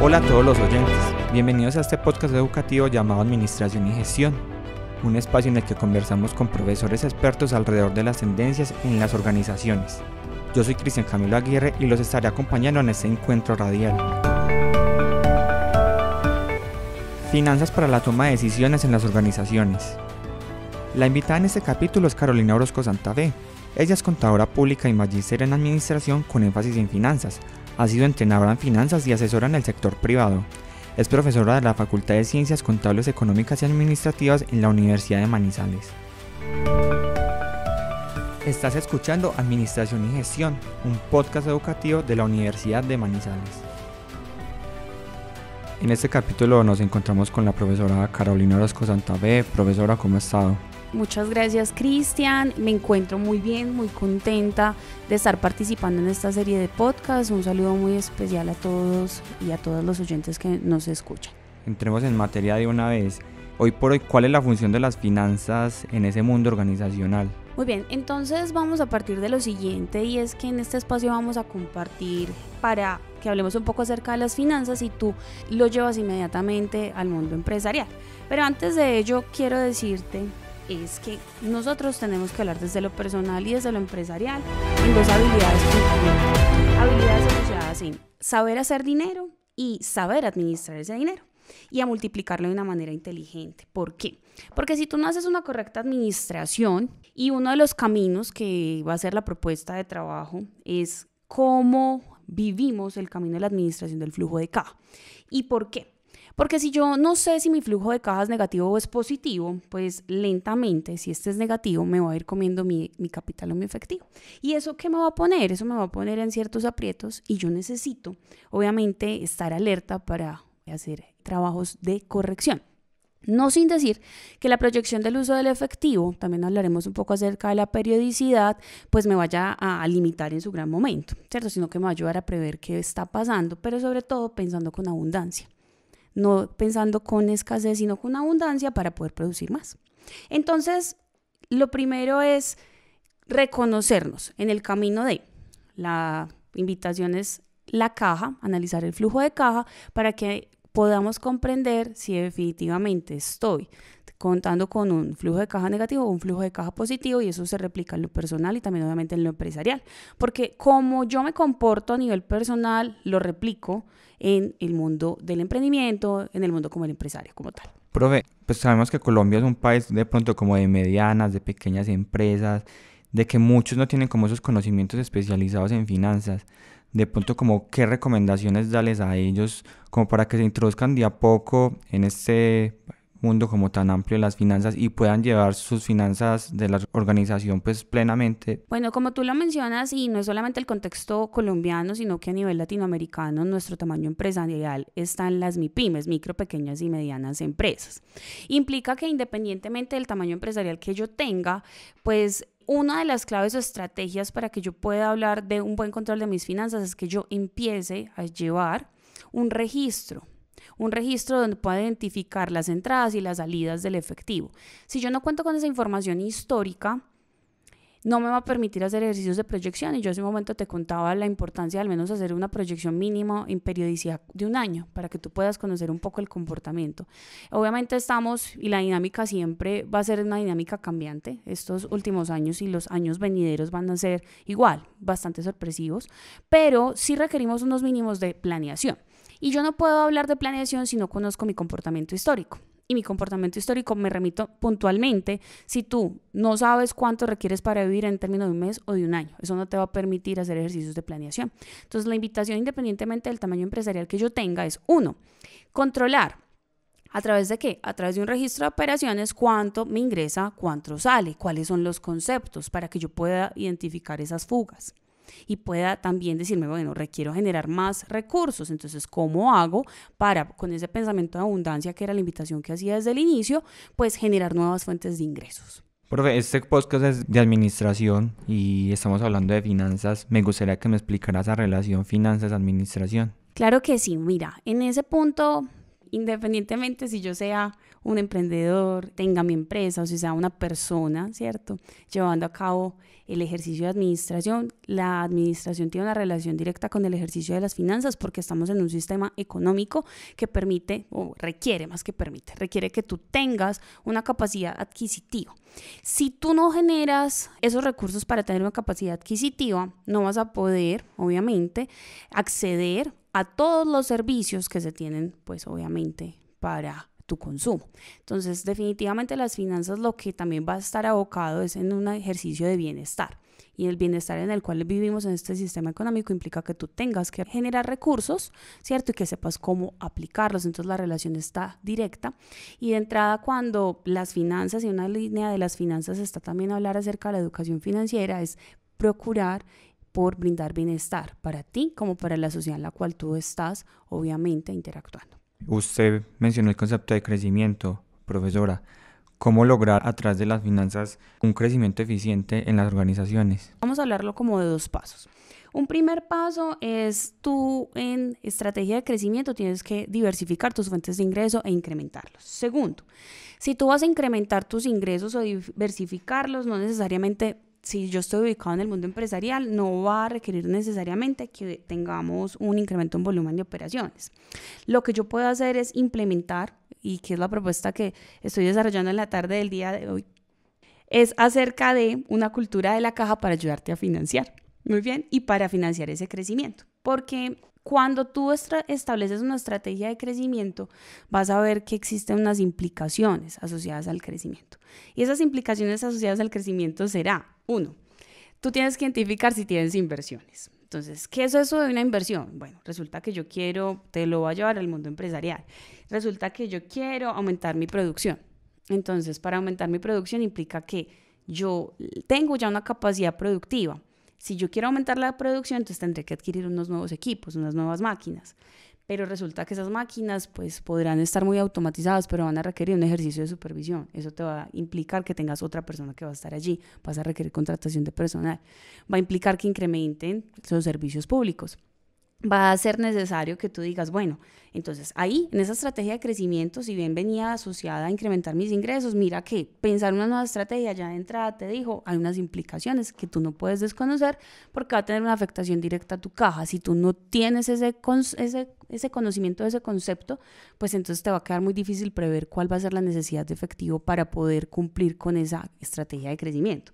Hola a todos los oyentes, bienvenidos a este podcast educativo llamado Administración y Gestión, un espacio en el que conversamos con profesores expertos alrededor de las tendencias en las organizaciones. Yo soy Cristian Camilo Aguirre y los estaré acompañando en este encuentro radial. Finanzas para la toma de decisiones en las organizaciones. La invitada en este capítulo es Carolina Orozco Santafe. Ella es contadora pública y magíster en administración con énfasis en finanzas. Ha sido entrenadora en finanzas y asesora en el sector privado. Es profesora de la Facultad de Ciencias Contables, Económicas y Administrativas en la Universidad de Manizales. Estás escuchando Administración y Gestión, un podcast educativo de la Universidad de Manizales. En este capítulo nos encontramos con la profesora Carolina Orozco Santafe. Profesora, ¿cómo ha estado? Muchas gracias, Cristian. Me encuentro muy bien, muy contenta de estar participando en esta serie de podcasts. Un saludo muy especial a todos y a todos los oyentes que nos escuchan. Entremos en materia de una vez. Hoy por hoy, ¿cuál es la función de las finanzas en ese mundo organizacional? Muy bien, entonces vamos a partir de lo siguiente, y es que en este espacio vamos a compartir para que hablemos un poco acerca de las finanzas y tú lo llevas inmediatamente al mundo empresarial. Pero antes de ello, quiero decirte es que nosotros tenemos que hablar desde lo personal y desde lo empresarial en dos habilidades fundamentales. Habilidades asociadas en saber hacer dinero y saber administrar ese dinero y a multiplicarlo de una manera inteligente. ¿Por qué? Porque si tú no haces una correcta administración, y uno de los caminos que va a ser la propuesta de trabajo es cómo vivimos el camino de la administración del flujo de caja. ¿Y por qué? Porque si yo no sé si mi flujo de caja es negativo o es positivo, pues lentamente, si este es negativo, me va a ir comiendo mi capital o mi efectivo. ¿Y eso qué me va a poner? Eso me va a poner en ciertos aprietos y yo necesito, obviamente, estar alerta para hacer trabajos de corrección. No sin decir que la proyección del uso del efectivo, también hablaremos un poco acerca de la periodicidad, pues me vaya a limitar en su gran momento, ¿cierto? Sino que me va a ayudar a prever qué está pasando, pero sobre todo pensando con abundancia. No pensando con escasez, sino con abundancia para poder producir más. Entonces, lo primero es reconocernos en el camino de la invitación es la caja, analizar el flujo de caja para que podamos comprender si definitivamente estoy contando con un flujo de caja negativo o un flujo de caja positivo, y eso se replica en lo personal y también obviamente en lo empresarial, porque como yo me comporto a nivel personal, lo replico en el mundo del emprendimiento, en el mundo como el empresario como tal. Profe, pues sabemos que Colombia es un país de pronto como de medianas, de pequeñas empresas, de que muchos no tienen como esos conocimientos especializados en finanzas. De pronto, como qué recomendaciones darles a ellos como para que se introduzcan de a poco en este mundo como tan amplio de las finanzas y puedan llevar sus finanzas de la organización pues plenamente. Bueno, como tú lo mencionas, y no es solamente el contexto colombiano, sino que a nivel latinoamericano nuestro tamaño empresarial está en las MIPYMES, micro, pequeñas y medianas empresas. Implica que independientemente del tamaño empresarial que yo tenga, pues una de las claves o estrategias para que yo pueda hablar de un buen control de mis finanzas es que yo empiece a llevar un registro donde pueda identificar las entradas y las salidas del efectivo. Si yo no cuento con esa información histórica, no me va a permitir hacer ejercicios de proyección, y yo hace un momento te contaba la importancia de al menos hacer una proyección mínima en periodicidad de un año para que tú puedas conocer un poco el comportamiento. Obviamente y la dinámica siempre va a ser una dinámica cambiante. Estos últimos años y los años venideros van a ser igual, bastante sorpresivos, pero sí requerimos unos mínimos de planeación. Y yo no puedo hablar de planeación si no conozco mi comportamiento histórico. Y mi comportamiento histórico me remito puntualmente si tú no sabes cuánto requieres para vivir en términos de un mes o de un año. Eso no te va a permitir hacer ejercicios de planeación. Entonces, la invitación, independientemente del tamaño empresarial que yo tenga, es 1, controlar. ¿A través de qué? A través de un registro de operaciones, cuánto me ingresa, cuánto sale, cuáles son los conceptos para que yo pueda identificar esas fugas. Y pueda también decirme, bueno, requiero generar más recursos, entonces, ¿cómo hago para, con ese pensamiento de abundancia que era la invitación que hacía desde el inicio, pues generar nuevas fuentes de ingresos? Profe, este podcast es de administración y estamos hablando de finanzas. Me gustaría que me explicara esa relación finanzas-administración. Claro que sí, mira, en ese punto independientemente si yo sea un emprendedor, tenga mi empresa o si sea una persona, ¿cierto? Llevando a cabo el ejercicio de administración, la administración tiene una relación directa con el ejercicio de las finanzas porque estamos en un sistema económico que permite, o requiere más que permite, requiere que tú tengas una capacidad adquisitiva. Si tú no generas esos recursos para tener una capacidad adquisitiva, no vas a poder, obviamente, acceder a todos los servicios que se tienen, pues obviamente, para tu consumo. Entonces, definitivamente las finanzas lo que también va a estar abocado es en un ejercicio de bienestar. Y el bienestar en el cual vivimos en este sistema económico implica que tú tengas que generar recursos, ¿cierto? Y que sepas cómo aplicarlos. Entonces la relación está directa. Y de entrada, cuando las finanzas y una línea de las finanzas está también a hablar acerca de la educación financiera, es procurar por brindar bienestar para ti como para la sociedad en la cual tú estás, obviamente, interactuando. Usted mencionó el concepto de crecimiento, profesora. ¿Cómo lograr a través de las finanzas un crecimiento eficiente en las organizaciones? Vamos a hablarlo como de 2 pasos. Un primer paso es tú en estrategia de crecimiento tienes que diversificar tus fuentes de ingreso e incrementarlos. Segundo, si tú vas a incrementar tus ingresos o diversificarlos, no necesariamente, si yo estoy ubicado en el mundo empresarial, no va a requerir necesariamente que tengamos un incremento en volumen de operaciones. Lo que yo puedo hacer es implementar, y que es la propuesta que estoy desarrollando en la tarde del día de hoy, es acerca de una cultura de la caja para ayudarte a financiar. Muy bien, y para financiar ese crecimiento. Porque cuando tú estableces una estrategia de crecimiento, vas a ver que existen unas implicaciones asociadas al crecimiento. Y esas implicaciones asociadas al crecimiento será, 1, tú tienes que identificar si tienes inversiones. Entonces, ¿qué es eso de una inversión? Bueno, resulta que yo quiero, te lo voy a llevar al mundo empresarial, resulta que yo quiero aumentar mi producción. Entonces, para aumentar mi producción implica que yo tengo ya una capacidad productiva. Si yo quiero aumentar la producción, entonces tendré que adquirir unos nuevos equipos, unas nuevas máquinas. Pero resulta que esas máquinas pues podrán estar muy automatizadas, pero van a requerir un ejercicio de supervisión. Eso te va a implicar que tengas otra persona que va a estar allí. Vas a requerir contratación de personal. Va a implicar que incrementen los servicios públicos. Va a ser necesario que tú digas, bueno, entonces ahí en esa estrategia de crecimiento, si bien venía asociada a incrementar mis ingresos, mira que pensar una nueva estrategia ya de entrada te dijo, hay unas implicaciones que tú no puedes desconocer porque va a tener una afectación directa a tu caja. Si tú no tienes ese conocimiento de ese concepto, pues entonces te va a quedar muy difícil prever cuál va a ser la necesidad de efectivo para poder cumplir con esa estrategia de crecimiento.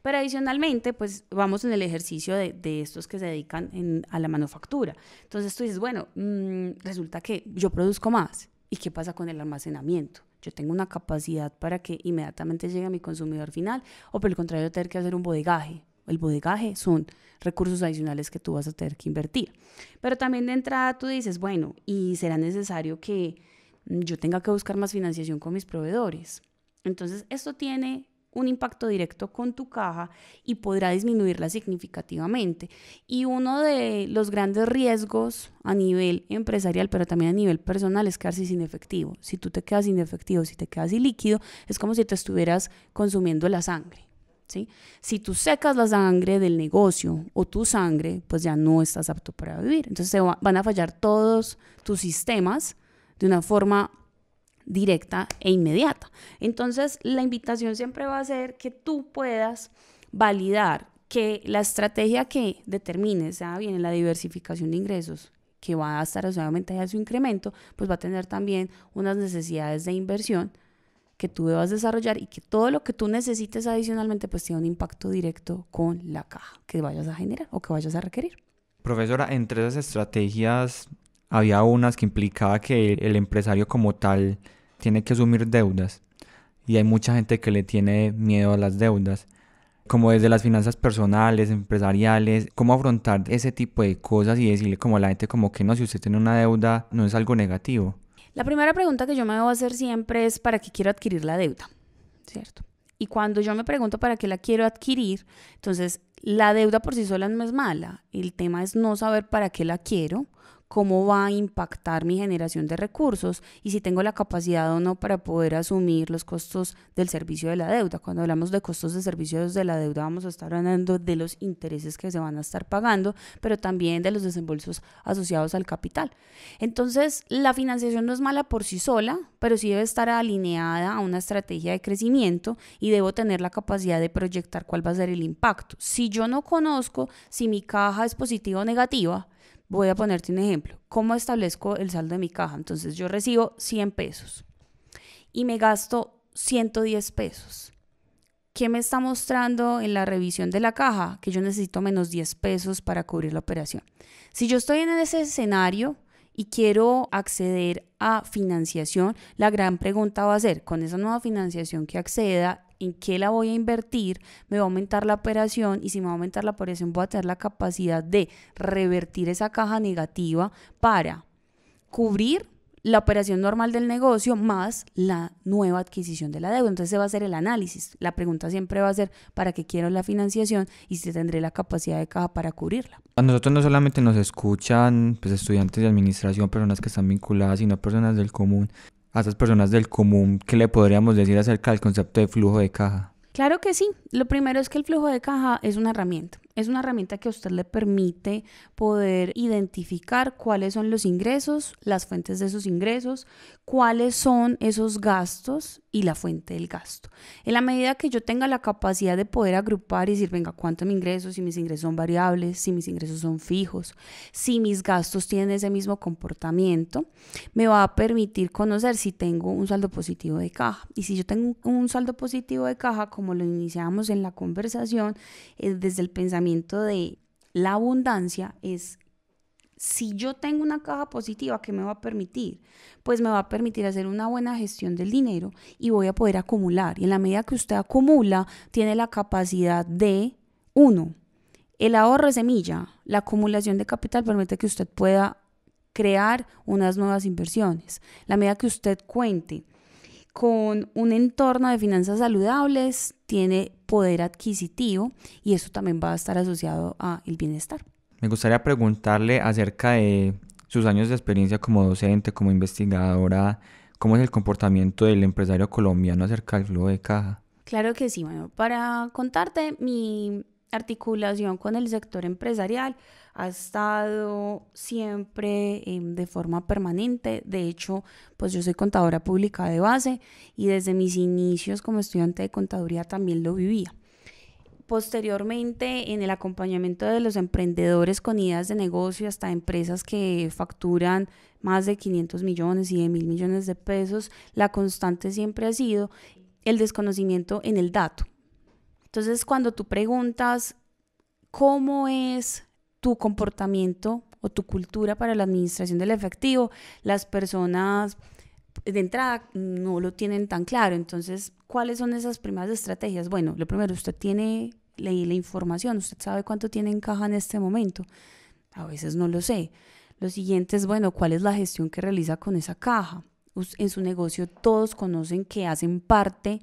Pero adicionalmente, pues vamos en el ejercicio de estos que se dedican a la manufactura. Entonces tú dices, bueno, resulta que yo produzco más. ¿Y qué pasa con el almacenamiento? Yo tengo una capacidad para que inmediatamente llegue a mi consumidor final o por el contrario tener que hacer un bodegaje. El bodegaje son recursos adicionales que tú vas a tener que invertir. Pero también de entrada tú dices, bueno, ¿y será necesario que yo tenga que buscar más financiación con mis proveedores? Entonces esto tiene un impacto directo con tu caja y podrá disminuirla significativamente. Y uno de los grandes riesgos a nivel empresarial, pero también a nivel personal, es quedarse sin efectivo. Si tú te quedas sin efectivo, si te quedas sin líquido, es como si te estuvieras consumiendo la sangre, ¿sí? Si tú secas la sangre del negocio o tu sangre, pues ya no estás apto para vivir. Entonces van a fallar todos tus sistemas de una forma directa e inmediata. Entonces, la invitación siempre va a ser que tú puedas validar que la estrategia que determines, sea bien en la diversificación de ingresos, que va a estar asociadamente a su incremento, pues va a tener también unas necesidades de inversión que tú debas desarrollar y que todo lo que tú necesites adicionalmente pues tiene un impacto directo con la caja que vayas a generar o que vayas a requerir. Profesora, entre esas estrategias había unas que implicaba que el empresario como tal tiene que asumir deudas y hay mucha gente que le tiene miedo a las deudas, como desde las finanzas personales, empresariales, cómo afrontar ese tipo de cosas y decirle como a la gente como que no, si usted tiene una deuda no es algo negativo. La primera pregunta que yo me debo hacer siempre es ¿para qué quiero adquirir la deuda? ¿Cierto? Y cuando yo me pregunto para qué la quiero adquirir, entonces la deuda por sí sola no es mala, el tema es no saber para qué la quiero, cómo va a impactar mi generación de recursos y si tengo la capacidad o no para poder asumir los costos del servicio de la deuda. Cuando hablamos de costos de servicios de la deuda vamos a estar hablando de los intereses que se van a estar pagando, pero también de los desembolsos asociados al capital. Entonces, la financiación no es mala por sí sola, pero sí debe estar alineada a una estrategia de crecimiento y debo tener la capacidad de proyectar cuál va a ser el impacto. Si yo no conozco si mi caja es positiva o negativa, voy a ponerte un ejemplo. ¿Cómo establezco el saldo de mi caja? Entonces yo recibo 100 pesos y me gasto 110 pesos. ¿Qué me está mostrando en la revisión de la caja? Que yo necesito menos 10 pesos para cubrir la operación. Si yo estoy en ese escenario y quiero acceder a financiación, la gran pregunta va a ser, con esa nueva financiación que acceda, ¿en qué la voy a invertir? ¿Me va a aumentar la operación? Y si me va a aumentar la operación, voy a tener la capacidad de revertir esa caja negativa para cubrir la operación normal del negocio más la nueva adquisición de la deuda. Entonces ese va a ser el análisis. La pregunta siempre va a ser ¿para qué quiero la financiación? Y si tendré la capacidad de caja para cubrirla. A nosotros no solamente nos escuchan pues, estudiantes de administración, personas que están vinculadas, sino personas del común. A esas personas del común, ¿qué le podríamos decir acerca del concepto de flujo de caja? Claro que sí. Lo primero es que el flujo de caja es una herramienta. Es una herramienta que a usted le permite poder identificar cuáles son los ingresos, las fuentes de esos ingresos, cuáles son esos gastos y la fuente del gasto. En la medida que yo tenga la capacidad de poder agrupar y decir, venga, ¿cuánto me ingreso? Si mis ingresos son variables, si mis ingresos son fijos, si mis gastos tienen ese mismo comportamiento, me va a permitir conocer si tengo un saldo positivo de caja. Y si yo tengo un saldo positivo de caja, como lo iniciamos en la conversación, desde el pensamiento de la abundancia, es si yo tengo una caja positiva, ¿qué me va a permitir? Pues me va a permitir hacer una buena gestión del dinero y voy a poder acumular. Y en la medida que usted acumula, tiene la capacidad de, uno, el ahorro de semilla, la acumulación de capital permite que usted pueda crear unas nuevas inversiones. La medida que usted cuente con un entorno de finanzas saludables, tiene poder adquisitivo y eso también va a estar asociado al bienestar. Me gustaría preguntarle acerca de sus años de experiencia como docente, como investigadora, ¿cómo es el comportamiento del empresario colombiano acerca del flujo de caja? Claro que sí, bueno, para contarte mi articulación con el sector empresarial ha estado siempre de forma permanente. De hecho, pues yo soy contadora pública de base y desde mis inicios como estudiante de contaduría también lo vivía. Posteriormente, en el acompañamiento de los emprendedores con ideas de negocio hasta empresas que facturan más de 500 millones y de 1.000 millones de pesos, la constante siempre ha sido el desconocimiento en el dato. Entonces, cuando tú preguntas cómo es tu comportamiento o tu cultura para la administración del efectivo, las personas de entrada no lo tienen tan claro. Entonces, ¿cuáles son esas primeras estrategias? Bueno, lo primero, usted tiene la información, usted sabe cuánto tiene en caja en este momento. A veces no lo sé. Lo siguiente es, bueno, ¿cuál es la gestión que realiza con esa caja? En su negocio todos conocen que hacen parte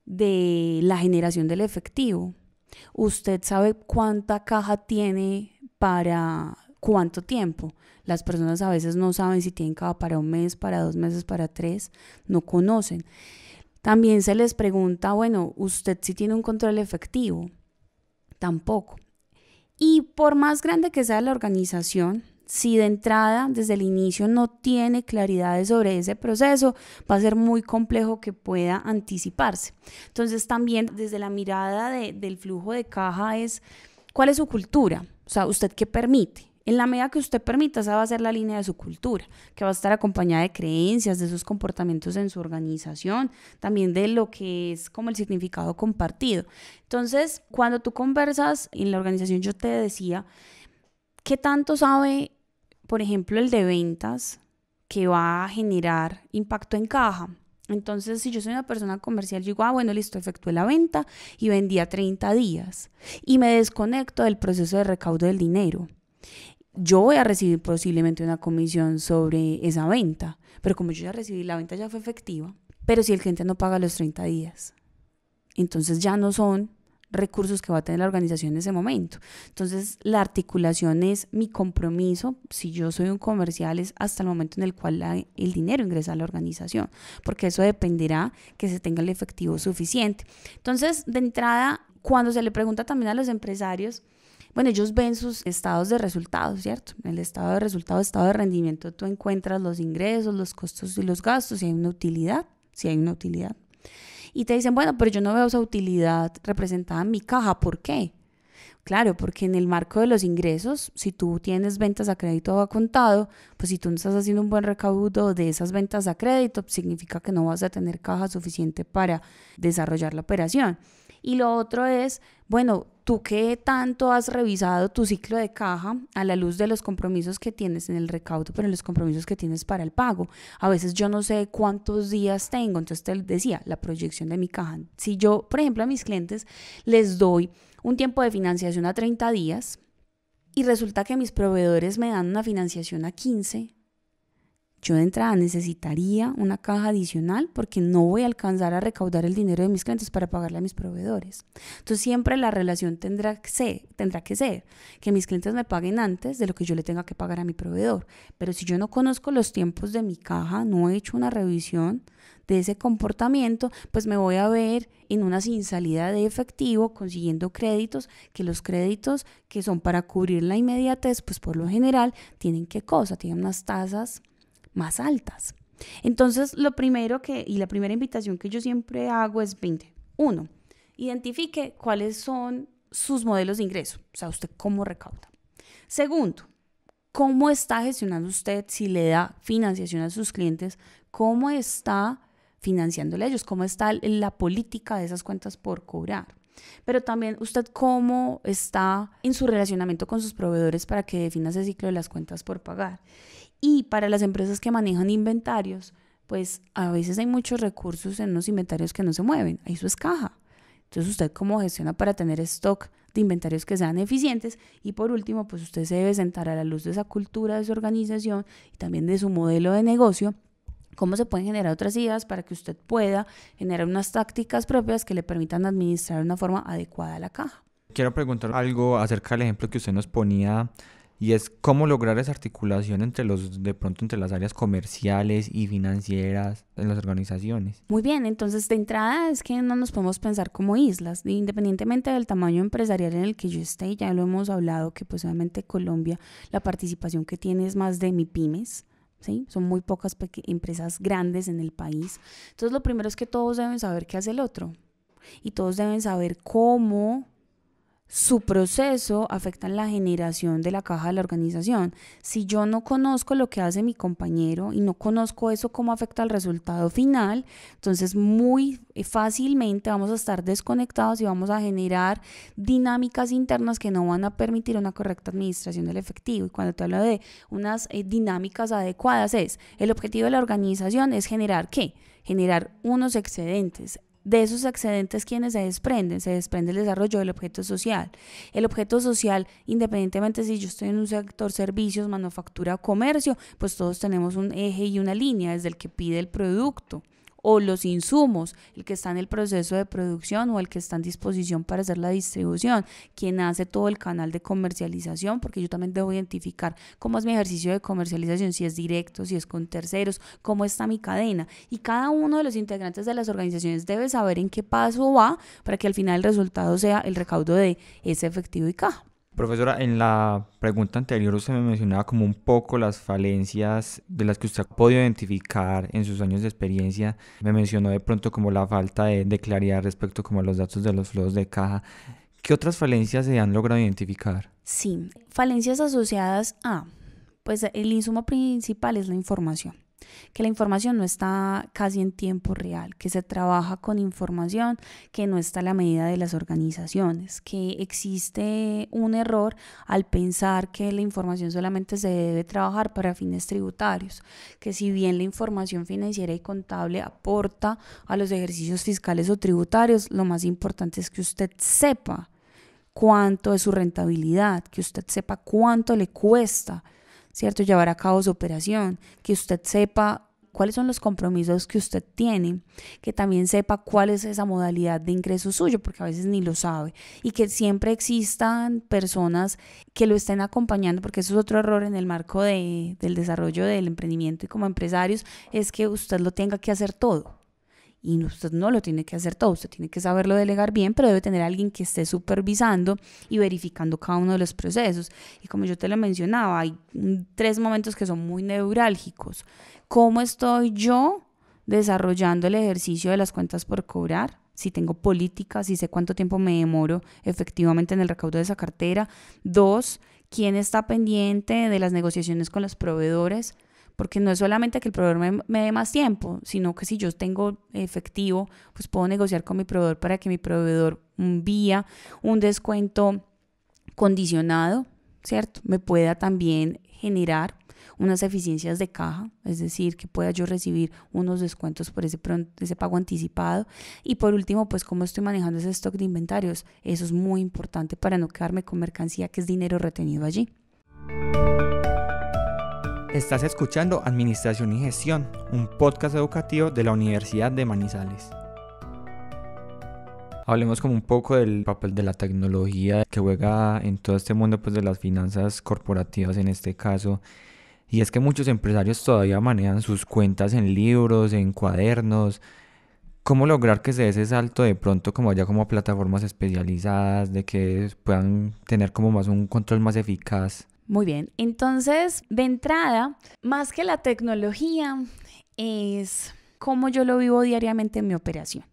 de la generación del efectivo. Usted sabe cuánta caja tiene para cuánto tiempo. Las personas a veces no saben si tienen caja para 1 mes, para 2 meses, para 3, no conocen. También se les pregunta, bueno, ¿usted sí tiene un control efectivo? Tampoco. Y por más grande que sea la organización, si de entrada, desde el inicio, no tiene claridades sobre ese proceso, va a ser muy complejo que pueda anticiparse. Entonces, también desde la mirada del flujo de caja es, ¿cuál es su cultura? O sea, ¿usted qué permite? En la medida que usted permita, esa va a ser la línea de su cultura, que va a estar acompañada de creencias, de sus comportamientos en su organización, también de lo que es como el significado compartido. Entonces, cuando tú conversas en la organización, yo te decía, ¿qué tanto sabe, por ejemplo, el de ventas que va a generar impacto en caja? Entonces, si yo soy una persona comercial, yo digo, bueno, listo, efectué la venta y vendí a 30 días y me desconecto del proceso de recaudo del dinero. Yo voy a recibir posiblemente una comisión sobre esa venta, pero como yo ya recibí, la venta ya fue efectiva, pero si el cliente no paga los 30 días, entonces ya no son recursos que va a tener la organización en ese momento. Entonces, la articulación es mi compromiso, si yo soy un comercial, es hasta el momento en el cual el dinero ingresa a la organización, porque eso dependerá que se tenga el efectivo suficiente. Entonces, de entrada, cuando se le pregunta también a los empresarios, bueno, ellos ven sus estados de resultados, ¿cierto? En el estado de resultados, estado de rendimiento, tú encuentras los ingresos, los costos y los gastos, si hay una utilidad, Y te dicen, bueno, pero yo no veo esa utilidad representada en mi caja. ¿Por qué? Claro, porque en el marco de los ingresos, si tú tienes ventas a crédito o a contado, pues si tú no estás haciendo un buen recaudo de esas ventas a crédito, significa que no vas a tener caja suficiente para desarrollar la operación. Y lo otro es, bueno, ¿tú qué tanto has revisado tu ciclo de caja a la luz de los compromisos que tienes en el recaudo, pero los compromisos que tienes para el pago? A veces yo no sé cuántos días tengo, entonces te decía, la proyección de mi caja. Si yo, por ejemplo, a mis clientes les doy un tiempo de financiación a 30 días y resulta que mis proveedores me dan una financiación a 15, yo de entrada necesitaría una caja adicional porque no voy a alcanzar a recaudar el dinero de mis clientes para pagarle a mis proveedores. Entonces siempre la relación tendrá que ser que mis clientes me paguen antes de lo que yo le tenga que pagar a mi proveedor. Pero si yo no conozco los tiempos de mi caja, no he hecho una revisión de ese comportamiento, pues me voy a ver en una sin salida de efectivo consiguiendo créditos, que los créditos que son para cubrir la inmediatez, pues por lo general tienen unas tasas más altas. Entonces, la primera invitación que yo siempre hago es 1. Identifique cuáles son sus modelos de ingreso, o sea, usted cómo recauda. Segundo, cómo está gestionando usted, si le da financiación a sus clientes, cómo está financiándole a ellos, cómo está la política de esas cuentas por cobrar. Pero también usted cómo está en su relacionamiento con sus proveedores para que defina ese ciclo de las cuentas por pagar. Y para las empresas que manejan inventarios, pues a veces hay muchos recursos en unos inventarios que no se mueven. Eso es caja. Entonces, ¿usted cómo gestiona para tener stock de inventarios que sean eficientes? Y por último, pues usted se debe sentar a la luz de esa cultura de su organización y también de su modelo de negocio, cómo se pueden generar otras ideas para que usted pueda generar unas tácticas propias que le permitan administrar de una forma adecuada la caja. Quiero preguntar algo acerca del ejemplo que usted nos ponía, y es cómo lograr esa articulación entre las áreas comerciales y financieras en las organizaciones. Muy bien, entonces de entrada es que no nos podemos pensar como islas, independientemente del tamaño empresarial en el que yo esté. Ya lo hemos hablado que pues obviamente Colombia, la participación que tiene es más de MIPYMES, ¿sí? Son muy pocas empresas grandes en el país. Entonces lo primero es que todos deben saber qué hace el otro y todos deben saber cómo su proceso afecta en la generación de la caja de la organización. Si yo no conozco lo que hace mi compañero y no conozco eso cómo afecta al resultado final, entonces muy fácilmente vamos a estar desconectados y vamos a generar dinámicas internas que no van a permitir una correcta administración del efectivo. Y cuando te hablo de unas dinámicas adecuadas, el objetivo de la organización es generar ¿qué? Generar unos excedentes. De esos excedentes, ¿quiénes se desprenden? Se desprende el desarrollo del objeto social. El objeto social, independientemente si yo estoy en un sector servicios, manufactura o comercio, pues todos tenemos un eje y una línea, desde el que pide el producto o los insumos, el que está en el proceso de producción o el que está en disposición para hacer la distribución, quien hace todo el canal de comercialización, porque yo también debo identificar cómo es mi ejercicio de comercialización, si es directo, si es con terceros, cómo está mi cadena. Y cada uno de los integrantes de las organizaciones debe saber en qué paso va para que al final el resultado sea el recaudo de ese efectivo y caja. Profesora, en la pregunta anterior usted me mencionaba como un poco las falencias de las que usted ha podido identificar en sus años de experiencia. Me mencionó de pronto como la falta de claridad respecto como a los datos de los flujos de caja. ¿Qué otras falencias se han logrado identificar? Sí, falencias asociadas a, pues el insumo principal es la información. Que la información no está casi en tiempo real, que se trabaja con información que no está a la medida de las organizaciones, que existe un error al pensar que la información solamente se debe trabajar para fines tributarios, que si bien la información financiera y contable aporta a los ejercicios fiscales o tributarios, lo más importante es que usted sepa cuánto es su rentabilidad, que usted sepa cuánto le cuesta, ¿cierto?, llevar a cabo su operación, que usted sepa cuáles son los compromisos que usted tiene, que también sepa cuál es esa modalidad de ingreso suyo, porque a veces ni lo sabe, y que siempre existan personas que lo estén acompañando, porque eso es otro error en el marco del desarrollo del emprendimiento y como empresarios, es que usted lo tenga que hacer todo. Y usted no lo tiene que hacer todo, usted tiene que saberlo delegar bien, pero debe tener a alguien que esté supervisando y verificando cada uno de los procesos. Y como yo te lo mencionaba, hay 3 momentos que son muy neurálgicos. ¿Cómo estoy yo desarrollando el ejercicio de las cuentas por cobrar? Si tengo políticas, si sé cuánto tiempo me demoro efectivamente en el recaudo de esa cartera. 2, ¿quién está pendiente de las negociaciones con los proveedores? Porque no es solamente que el proveedor me dé más tiempo, sino que si yo tengo efectivo, pues puedo negociar con mi proveedor para que mi proveedor vía un descuento condicionado, ¿cierto? Me pueda también generar unas eficiencias de caja, es decir, que pueda yo recibir unos descuentos por ese pago anticipado. Y por último, pues cómo estoy manejando ese stock de inventarios. Eso es muy importante para no quedarme con mercancía que es dinero retenido allí. Estás escuchando Administración y Gestión, un podcast educativo de la Universidad de Manizales. Hablemos como un poco del papel de la tecnología que juega en todo este mundo pues, de las finanzas corporativas en este caso. Y es que muchos empresarios todavía manejan sus cuentas en libros, en cuadernos. ¿Cómo lograr que se dé ese salto de pronto como haya como plataformas especializadas, de que puedan tener como más un control más eficaz? Muy bien, entonces de entrada, más que la tecnología, es cómo yo lo vivo diariamente en mi operación.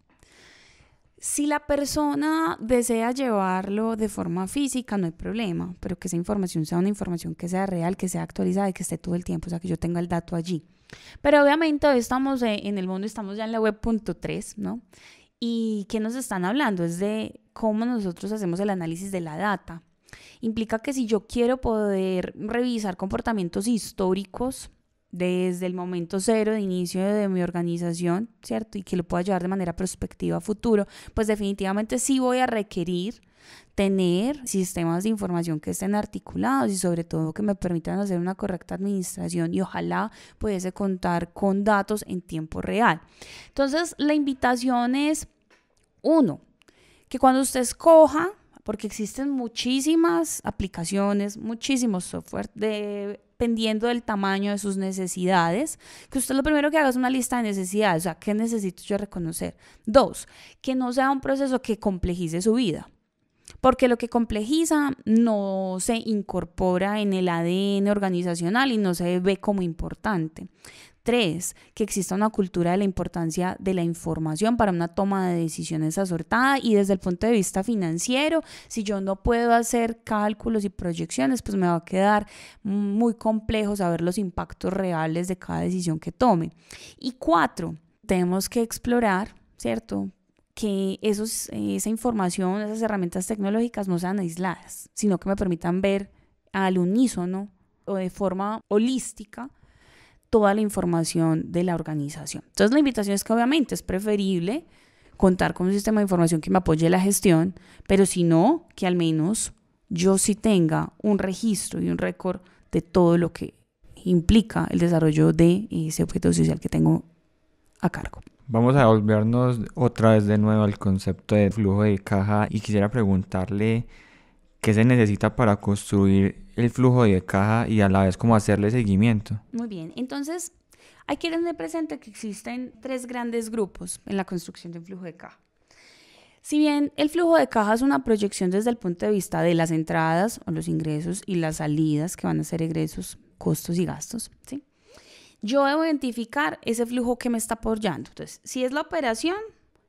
Si la persona desea llevarlo de forma física, no hay problema, pero que esa información sea una información que sea real, que sea actualizada y que esté todo el tiempo, o sea, que yo tenga el dato allí. Pero obviamente hoy estamos en el mundo, estamos ya en la web.3, ¿no? ¿Y qué nos están hablando? Es de cómo nosotros hacemos el análisis de la data. Implica que si yo quiero poder revisar comportamientos históricos desde el momento cero de inicio de mi organización, ¿cierto? Y que lo pueda llevar de manera prospectiva a futuro, pues definitivamente sí voy a requerir tener sistemas de información que estén articulados y sobre todo que me permitan hacer una correcta administración y ojalá pudiese contar con datos en tiempo real. Entonces, la invitación es, 1, que cuando usted escoja, porque existen muchísimas aplicaciones, muchísimos software, dependiendo del tamaño de sus necesidades, que usted lo primero que haga es una lista de necesidades, o sea, ¿qué necesito yo reconocer? 2, que no sea un proceso que complejice su vida, porque lo que complejiza no se incorpora en el ADN organizacional y no se ve como importante. 3, que exista una cultura de la importancia de la información para una toma de decisiones acertada y desde el punto de vista financiero, si yo no puedo hacer cálculos y proyecciones, pues me va a quedar muy complejo saber los impactos reales de cada decisión que tome. Y 4, tenemos que explorar, ¿cierto?, que esa información, esas herramientas tecnológicas no sean aisladas, sino que me permitan ver al unísono o de forma holística toda la información de la organización. Entonces la invitación es que obviamente es preferible contar con un sistema de información que me apoye la gestión, pero si no, que al menos yo sí tenga un registro y un récord de todo lo que implica el desarrollo de ese objeto social que tengo a cargo. Vamos a volvernos otra vez de nuevo al concepto de flujo de caja y quisiera preguntarle qué se necesita para construir el flujo de caja y a la vez cómo hacerle seguimiento. Muy bien, entonces hay que tener presente que existen 3 grandes grupos en la construcción de un flujo de caja. Si bien el flujo de caja es una proyección desde el punto de vista de las entradas o los ingresos y las salidas que van a ser egresos, costos y gastos, ¿sí?, yo debo identificar ese flujo que me está apoyando. Entonces, si es la operación,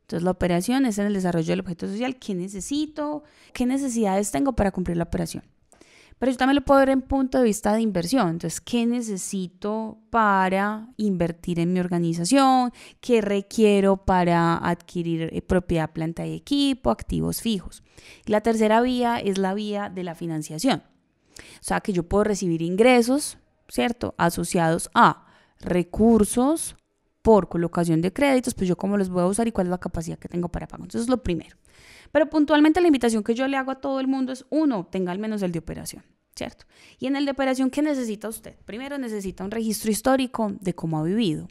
entonces la operación es en el desarrollo del objeto social. ¿Qué necesito? ¿Qué necesidades tengo para cumplir la operación? Pero yo también lo puedo ver en punto de vista de inversión. Entonces, ¿qué necesito para invertir en mi organización? ¿Qué requiero para adquirir propiedad, planta y equipo, activos fijos? Y la tercera vía es la vía de la financiación. O sea, que yo puedo recibir ingresos, ¿cierto?, asociados a recursos por colocación de créditos, pues yo cómo los voy a usar y cuál es la capacidad que tengo para pago. Entonces, es lo primero. Pero puntualmente la invitación que yo le hago a todo el mundo es, 1, tenga al menos el de operación, ¿cierto? Y en el de operación, ¿qué necesita usted? Primero necesita un registro histórico de cómo ha vivido,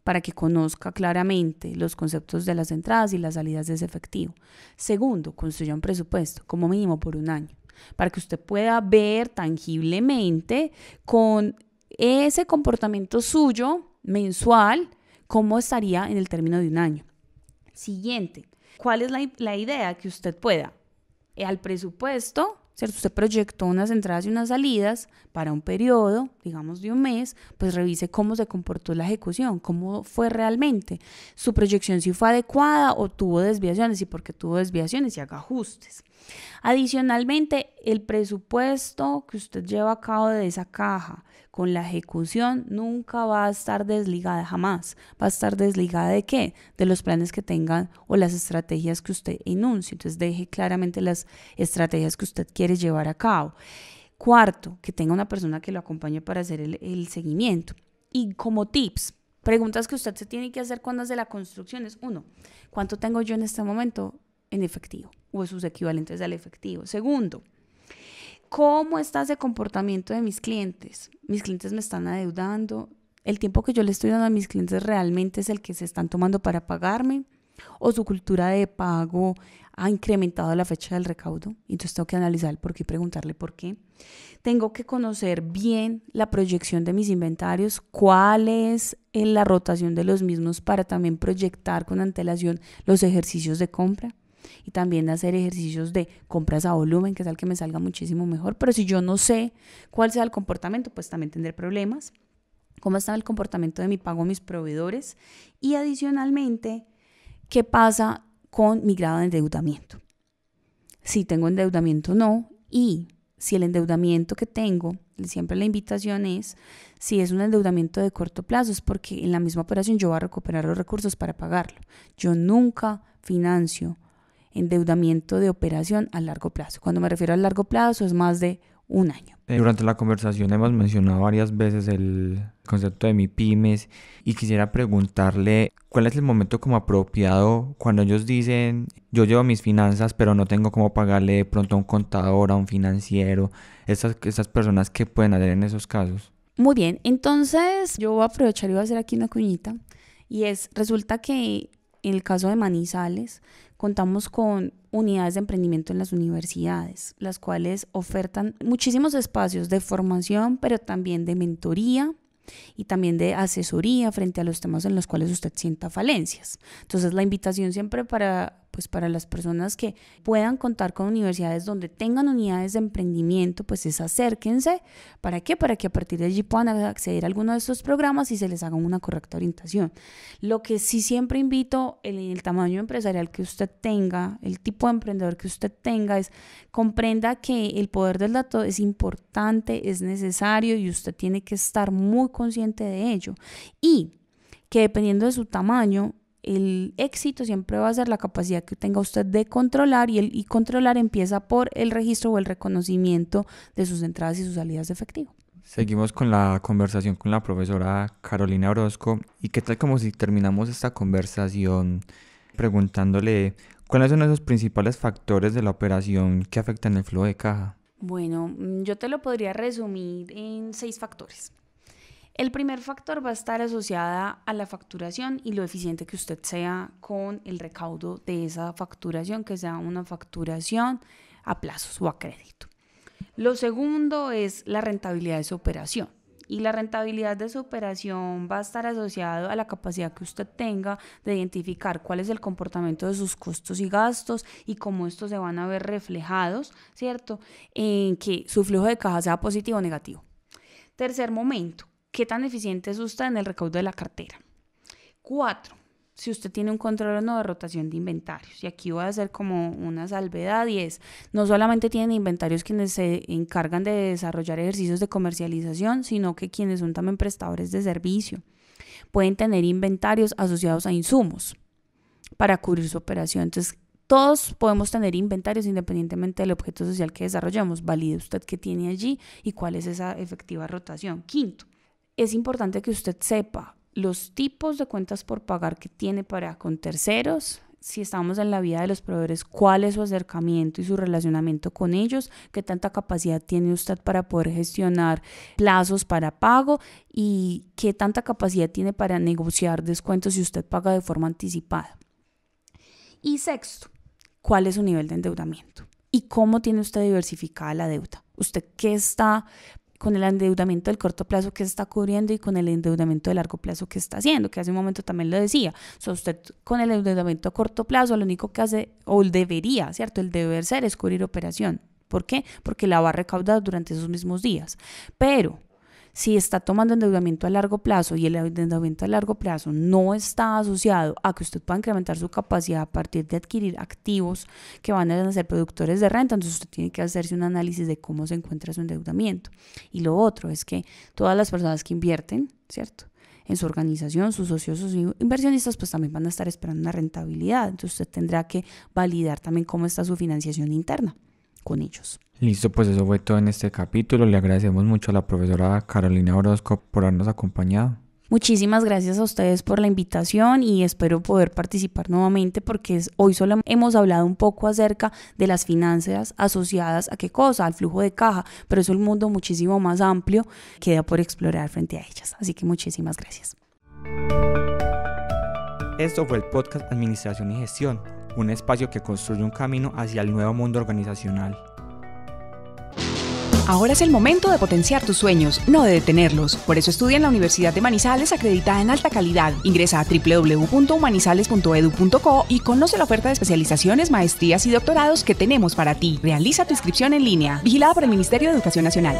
para que conozca claramente los conceptos de las entradas y las salidas de ese efectivo. Segundo, construya un presupuesto, como mínimo por un año, para que usted pueda ver tangiblemente con ese comportamiento suyo mensual cómo estaría en el término de un año. Siguiente, ¿cuál es la idea? Que usted pueda, al presupuesto, ¿cierto? Usted proyectó unas entradas y unas salidas para un periodo, digamos de un mes, pues revise cómo se comportó la ejecución, cómo fue realmente, su proyección si fue adecuada o tuvo desviaciones y por qué tuvo desviaciones y haga ajustes. Adicionalmente, el presupuesto que usted lleva a cabo de esa caja con la ejecución nunca va a estar desligada, jamás. ¿Va a estar desligada de qué? De los planes que tengan o las estrategias que usted enuncie. Entonces, deje claramente las estrategias que usted quiere llevar a cabo. Cuarto, que tenga una persona que lo acompañe para hacer el seguimiento. Y como tips, preguntas que usted se tiene que hacer cuando hace la construcción es: 1, ¿cuánto tengo yo en este momento en efectivo o sus equivalentes al efectivo? Segundo, ¿cómo está ese comportamiento de mis clientes? Mis clientes me están adeudando. ¿El tiempo que yo le estoy dando a mis clientes realmente es el que se están tomando para pagarme? ¿O su cultura de pago ha incrementado la fecha del recaudo? Entonces tengo que analizar el por qué y preguntarle por qué. Tengo que conocer bien la proyección de mis inventarios, cuál es la rotación de los mismos para también proyectar con antelación los ejercicios de compra. Y también hacer ejercicios de compras a volumen, que es el que me salga muchísimo mejor. Pero si yo no sé cuál sea el comportamiento, pues también tendré problemas. ¿Cómo está el comportamiento de mi pago a mis proveedores? Y adicionalmente, ¿qué pasa con mi grado de endeudamiento? Si tengo endeudamiento o no. Y si el endeudamiento que tengo, siempre la invitación es, si es un endeudamiento de corto plazo, es porque en la misma operación yo voy a recuperar los recursos para pagarlo. Yo nunca financio endeudamiento de operación a largo plazo. Cuando me refiero a largo plazo es más de un año. Durante la conversación hemos mencionado varias veces el concepto de MIPYMES y quisiera preguntarle cuál es el momento como apropiado cuando ellos dicen: yo llevo mis finanzas pero no tengo cómo pagarle de pronto a un contador, a un financiero. Estas personas, ¿qué pueden hacer en esos casos? Muy bien, entonces yo voy a aprovechar y voy a hacer aquí una cuñita, y resulta que en el caso de Manizales contamos con unidades de emprendimiento en las universidades, las cuales ofertan muchísimos espacios de formación, pero también de mentoría y también de asesoría frente a los temas en los cuales usted sienta falencias. Entonces, la invitación siempre para las personas que puedan contar con universidades donde tengan unidades de emprendimiento, pues es acérquense. ¿Para qué? Para que a partir de allí puedan acceder a alguno de estos programas y se les haga una correcta orientación. Lo que sí siempre invito, en el tamaño empresarial que usted tenga, el tipo de emprendedor que usted tenga, es comprenda que el poder del dato es importante, es necesario y usted tiene que estar muy consciente de ello. Y que dependiendo de su tamaño, el éxito siempre va a ser la capacidad que tenga usted de controlar, y controlar empieza por el registro o el reconocimiento de sus entradas y sus salidas de efectivo. Seguimos con la conversación con la profesora Carolina Orozco. ¿Y qué tal como si terminamos esta conversación preguntándole cuáles son esos principales factores de la operación que afectan el flujo de caja? Bueno, yo te lo podría resumir en 6 factores. El primer factor va a estar asociada a la facturación y lo eficiente que usted sea con el recaudo de esa facturación, que sea una facturación a plazos o a crédito. Lo segundo es la rentabilidad de su operación. Y la rentabilidad de su operación va a estar asociado a la capacidad que usted tenga de identificar cuál es el comportamiento de sus costos y gastos y cómo estos se van a ver reflejados, ¿cierto?, en que su flujo de caja sea positivo o negativo. Tercer momento, ¿qué tan eficiente es usted en el recaudo de la cartera? 4, si usted tiene un control o no de rotación de inventarios. Y aquí voy a hacer como una salvedad, y es: no solamente tienen inventarios quienes se encargan de desarrollar ejercicios de comercialización, sino que quienes son también prestadores de servicio pueden tener inventarios asociados a insumos para cubrir su operación. Entonces, todos podemos tener inventarios independientemente del objeto social que desarrollamos. Valide usted qué tiene allí y cuál es esa efectiva rotación. 5, es importante que usted sepa los tipos de cuentas por pagar que tiene para con terceros si estamos en la vida de los proveedores, cuál es su acercamiento y su relacionamiento con ellos, qué tanta capacidad tiene usted para poder gestionar plazos para pago y qué tanta capacidad tiene para negociar descuentos si usted paga de forma anticipada. Y sexto, ¿cuál es su nivel de endeudamiento? ¿Y cómo tiene usted diversificada la deuda? ¿Usted qué está con el endeudamiento del corto plazo que está cubriendo y con el endeudamiento de largo plazo que está haciendo? Que hace un momento también lo decía. Usted con el endeudamiento a corto plazo lo único que hace, o debería, ¿cierto? El deber ser es cubrir operación. ¿Por qué? Porque la va a recaudar durante esos mismos días. Pero si está tomando endeudamiento a largo plazo y el endeudamiento a largo plazo no está asociado a que usted pueda incrementar su capacidad a partir de adquirir activos que van a ser productores de renta, entonces usted tiene que hacerse un análisis de cómo se encuentra su endeudamiento. Y lo otro es que todas las personas que invierten, ¿cierto?, en su organización, sus socios, sus inversionistas, pues también van a estar esperando una rentabilidad. Entonces usted tendrá que validar también cómo está su financiación interna con ellos. Listo, pues eso fue todo en este capítulo. Le agradecemos mucho a la profesora Carolina Orozco por habernos acompañado. Muchísimas gracias a ustedes por la invitación y espero poder participar nuevamente porque hoy solo hemos hablado un poco acerca de las finanzas asociadas a qué cosa, al flujo de caja, pero es un mundo muchísimo más amplio que da por explorar frente a ellas. Así que muchísimas gracias. Esto fue el podcast Administración y Gestión, un espacio que construye un camino hacia el nuevo mundo organizacional. Ahora es el momento de potenciar tus sueños, no de detenerlos. Por eso estudia en la Universidad de Manizales, acreditada en alta calidad. Ingresa a www.manizales.edu.co y conoce la oferta de especializaciones, maestrías y doctorados que tenemos para ti. Realiza tu inscripción en línea. Vigilada por el Ministerio de Educación Nacional.